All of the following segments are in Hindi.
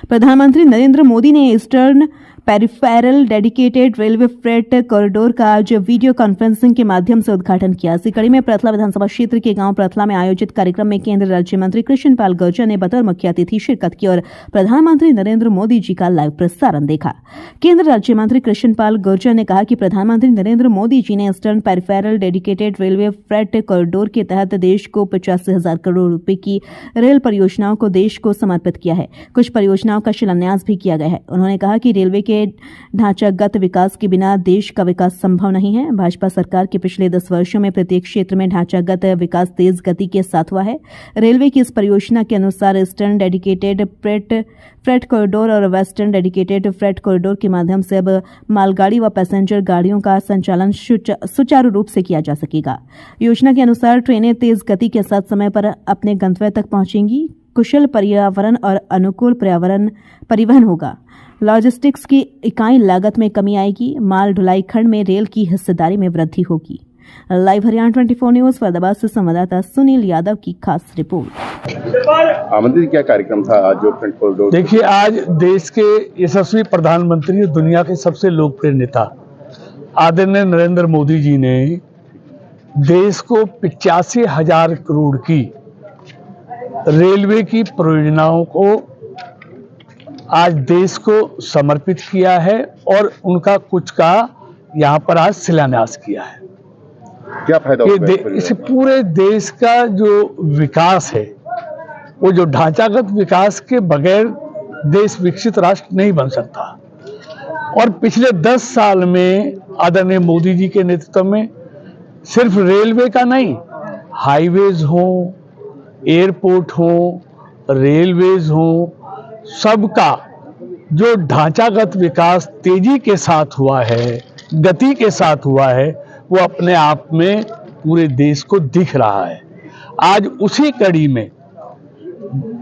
प्रधानमंत्री नरेंद्र मोदी ने eastern peripheral dedicated railway freight corridor का आज वीडियो कॉन्फ्रेंसिंग के माध्यम से उद्घाटन किया। इसी कड़ी में प्रथला विधानसभा क्षेत्र के गांव प्रथला में आयोजित कार्यक्रम में केंद्रीय राज्य मंत्री कृष्ण पाल गुर्जर ने बतौर मुख्य अतिथि शिरकत की और प्रधानमंत्री नरेंद्र मोदी जी का लाइव प्रसारण देखा। केंद्रीय राज्य मंत्री कृष्ण पाल गुर्जर ने कहा कि प्रधानमंत्री नरेंद्र मोदी जी ने eastern peripheral dedicated railway freight corridor के तहत देश को 85,000 करोड़ रुपए की रेल परियोजनाओं को देश को समर्पित किया है। कुछ परियोजनाओं का शिलान्यास भी किया गया है। उन्होंने कहा कि रेलवे के ढांचागत विकास के बिना देश का विकास संभव नहीं है। भाजपा सरकार के पिछले 10 वर्षों में प्रत्येक क्षेत्र में ढांचागत विकास तेज गति के साथ हुआ है। रेलवे की इस परियोजना के अनुसार ईस्टर्न डेडिकेटेड फ्रेट कॉरिडोर और वेस्टर्न डेडिकेटेड फ्रेट कॉरिडोर के माध्यम से अब मालगाड़ी व पैसेंजर गाड़ियों का संचालन सुचारू रूप से किया जा सकेगा। योजना के अनुसार ट्रेनें तेज गति के साथ समय पर अपने गंतव्य तक पहुंचेंगी। कुशल पर्यावरण और अनुकूल परिवहन होगा। लॉजिस्टिक्स की इकाई लागत में कमी आएगी। माल ढुलाई खंड में रेल की हिस्सेदारी में वृद्धि होगी। लाइव हरियाणा 24 न्यूज फरीदाबाद से संवाददाता सुनील यादव की खास रिपोर्ट। आमंत्रित क्या कार्यक्रम था आज जो फ्रंट कॉरिडोर? देखिए, आज देश के यशस्वी प्रधानमंत्री और दुनिया के सबसे लोकप्रिय नेता आदरणीय नरेंद्र मोदी जी ने देश को 85,000 करोड़ की रेलवे की परियोजनाओं को आज देश को समर्पित किया है और उनका कुछ का यहाँ पर आज शिलान्यास किया है। क्या फायदा होगा इस पूरे देश का जो विकास है, वो जो ढांचागत विकास के बगैर देश विकसित राष्ट्र नहीं बन सकता। और पिछले 10 साल में आदरणीय मोदी जी के नेतृत्व में सिर्फ रेलवे का नहीं, हाईवेज हो, एयरपोर्ट हो, रेलवेज हो, सबका जो ढांचागत विकास तेजी के साथ हुआ है, गति के साथ हुआ है, वो अपने आप में पूरे देश को दिख रहा है। आज उसी कड़ी में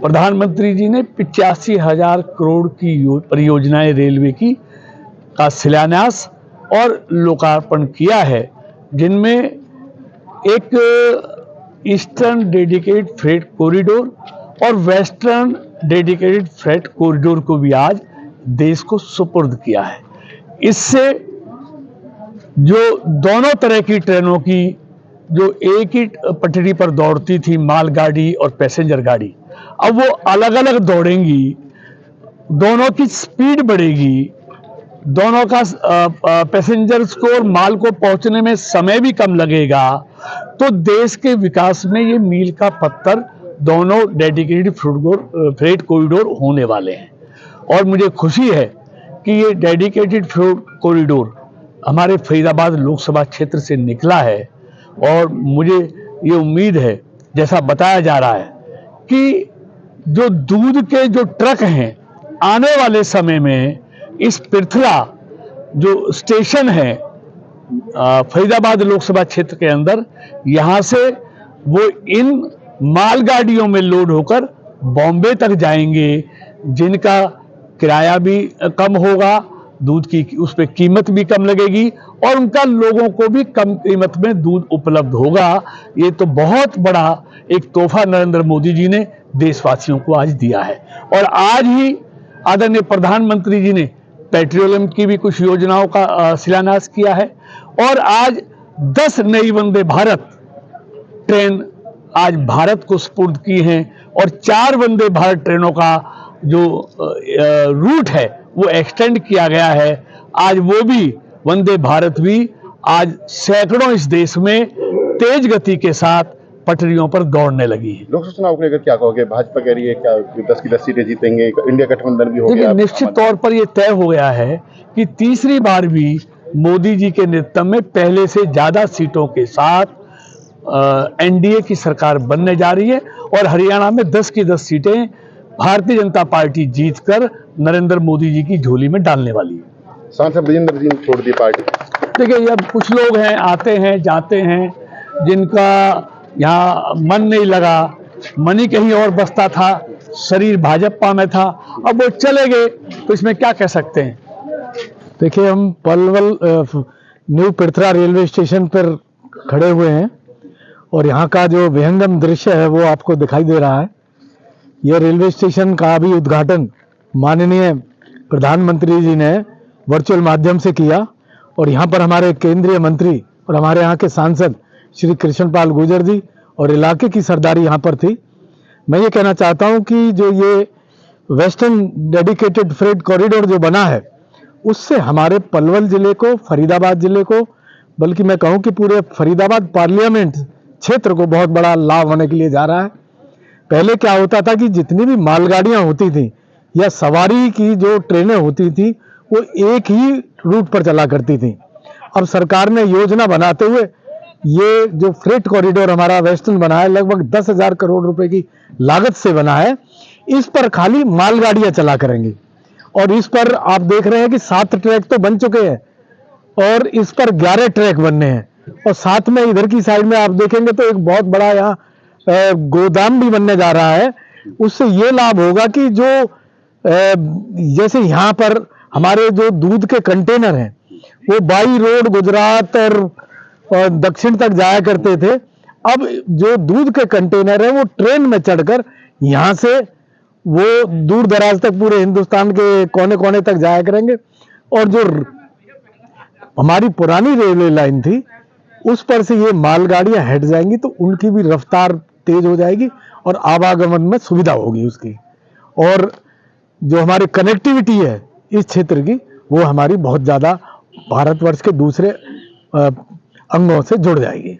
प्रधानमंत्री जी ने 85,000 करोड़ की परियोजनाएं रेलवे की का शिलान्यास और लोकार्पण किया है, जिनमें एक ईस्टर्न डेडिकेटेड फ्रेट कॉरिडोर और वेस्टर्न डेडिकेटेड फ्रेट कॉरिडोर को भी आज देश को सुपुर्द किया है। इससे जो दोनों तरह की ट्रेनों की जो एक ही पटरी पर दौड़ती थी, मालगाड़ी और पैसेंजर गाड़ी, अब वो अलग अलग दौड़ेंगी। दोनों की स्पीड बढ़ेगी, दोनों का पैसेंजर्स को और माल को पहुंचने में समय भी कम लगेगा। तो देश के विकास में ये मील का पत्थर दोनों डेडिकेटेड फ्रेट कॉरिडोर होने वाले हैं। और मुझे खुशी है कि ये डेडिकेटेड फ्रेट कॉरिडोर हमारे फरीदाबाद लोकसभा क्षेत्र से निकला है। और मुझे ये उम्मीद है, जैसा बताया जा रहा है, कि जो दूध के जो ट्रक हैं, आने वाले समय में इस पृथला जो स्टेशन है फरीदाबाद लोकसभा क्षेत्र के अंदर, यहाँ से वो इन मालगाड़ियों में लोड होकर बॉम्बे तक जाएंगे, जिनका किराया भी कम होगा, दूध की उस पर कीमत भी कम लगेगी और उनका लोगों को भी कम कीमत में दूध उपलब्ध होगा। ये तो बहुत बड़ा एक तोहफा नरेंद्र मोदी जी ने देशवासियों को आज दिया है। और आज ही आदरणीय प्रधानमंत्री जी ने पेट्रोलियम की भी कुछ योजनाओं का शिलान्यास किया है। और आज 10 नई वंदे भारत ट्रेन आज भारत को सुपुर्द की हैं और 4 वंदे भारत ट्रेनों का जो रूट है वो एक्सटेंड किया गया है। आज वो भी वंदे भारत भी आज सैकड़ों इस देश में तेज गति के साथ पटरियों पर दौड़ने लगी है। लोकसभा चुनाव को लेकर क्या कहोगे? भाजपा कह रही है क्या 10 की 10 सीटें जीतेंगे, इंडिया गठबंधन भी हो गया। निश्चित तौर पर यह तय हो गया है कि तीसरी बार भी मोदी जी के नेतृत्व में पहले से ज्यादा सीटों के साथ एनडीए की सरकार बनने जा रही है और हरियाणा में 10 की 10 सीटें भारतीय जनता पार्टी जीतकर नरेंद्र मोदी जी की झोली में डालने वाली है। सांसद ब्रजेंद्र जी ने छोड़ दी पार्टी। देखिए, अब कुछ लोग हैं, आते हैं जाते हैं, जिनका यहाँ मन नहीं लगा, मन ही कहीं और बसता था, शरीर भाजपा में था, अब वो चले गए, तो इसमें क्या कह सकते हैं। देखिए, हम Palwal new Prithla railway station पर खड़े हुए हैं और यहाँ का जो विहंगम दृश्य है वो आपको दिखाई दे रहा है। यह रेलवे स्टेशन का भी उद्घाटन माननीय प्रधानमंत्री जी ने वर्चुअल माध्यम से किया और यहाँ पर हमारे केंद्रीय मंत्री और हमारे यहाँ के सांसद श्री कृष्णपाल गुर्जर जी और इलाके की सरदारी यहाँ पर थी। मैं ये कहना चाहता हूँ कि जो ये वेस्टर्न डेडिकेटेड फ्रेट कॉरिडोर जो बना है उससे हमारे पलवल जिले को, फरीदाबाद जिले को, बल्कि मैं कहूँ कि पूरे फरीदाबाद पार्लियामेंट क्षेत्र को बहुत बड़ा लाभ होने के लिए जा रहा है। पहले क्या होता था कि जितनी भी मालगाड़ियां होती थी या सवारी की जो ट्रेनें होती थी वो एक ही रूट पर चला करती थी। अब सरकार ने योजना बनाते हुए ये जो फ्रेट कॉरिडोर हमारा वेस्टर्न बना है, लगभग 10,000 करोड़ रुपए की लागत से बना है। इस पर खाली मालगाड़ियां चला करेंगी और इस पर आप देख रहे हैं कि 7 ट्रैक तो बन चुके हैं और इस पर 11 ट्रैक बनने हैं और साथ में इधर की साइड में आप देखेंगे तो एक बहुत बड़ा यहाँ गोदाम भी बनने जा रहा है। उससे ये लाभ होगा कि जो जैसे यहाँ पर हमारे जो दूध के कंटेनर हैं वो बाई रोड गुजरात और दक्षिण तक जाया करते थे, अब जो दूध के कंटेनर है वो ट्रेन में चढ़कर यहाँ से वो दूर दराज तक पूरे हिंदुस्तान के कोने कोने तक जाया करेंगे। और जो हमारी पुरानी रेलवे लाइन थी उस पर से ये मालगाड़ियां हट जाएंगी तो उनकी भी रफ्तार तेज हो जाएगी और आवागमन में सुविधा होगी उसकी, और जो हमारी कनेक्टिविटी है इस क्षेत्र की वो हमारी बहुत ज़्यादा भारतवर्ष के दूसरे अंगों से जुड़ जाएगी।